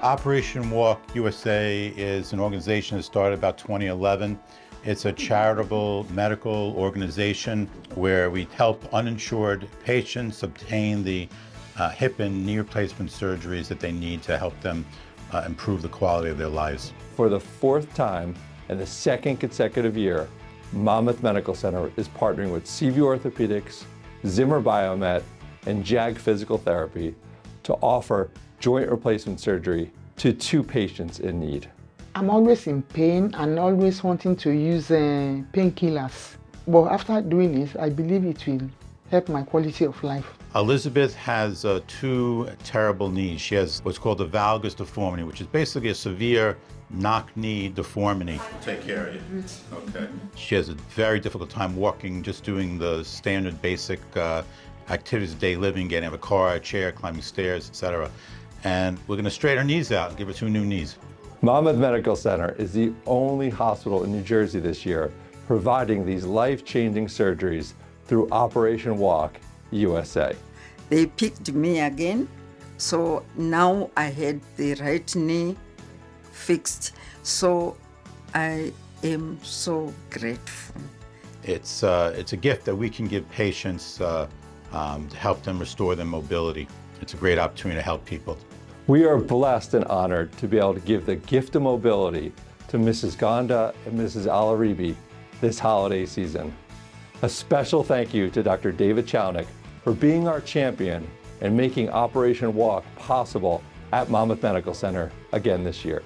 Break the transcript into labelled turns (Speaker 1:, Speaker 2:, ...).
Speaker 1: Operation Walk USA is an organization that started about 2011. It's a charitable medical organization where we help uninsured patients obtain the hip and knee replacement surgeries that they need to help them improve the quality of their lives.
Speaker 2: For the fourth time and the second consecutive year, Monmouth Medical Center is partnering with Seaview Orthopedics, Zimmer Biomet, and JAG Physical Therapy to offer joint replacement surgery to 2 patients in need.
Speaker 3: I'm always in pain and always wanting to use painkillers. But after doing this, I believe it will help my quality of life.
Speaker 1: Elizabeth has 2 terrible knees. She has what's called a valgus deformity, which is basically a severe knock-knee deformity. Take care of you. Okay. She has a very difficult time walking, just doing the standard basic activities of daily living, getting out of a car, a chair, climbing stairs, etc. And we're going to straighten her knees out and give her 2 new knees.
Speaker 2: Monmouth Medical Center is the only hospital in New Jersey this year providing these life-changing surgeries through Operation Walk USA.
Speaker 4: They picked me again, so now I had the right knee fixed, so I am so grateful.
Speaker 1: It's a gift that we can give patients to help them restore their mobility. It's a great opportunity to help people.
Speaker 2: We are blessed and honored to be able to give the gift of mobility to Mrs. Gonda and Mrs. Alaribi this holiday season. A special thank you to Dr. David Chownick for being our champion and making Operation Walk possible at Monmouth Medical Center again this year.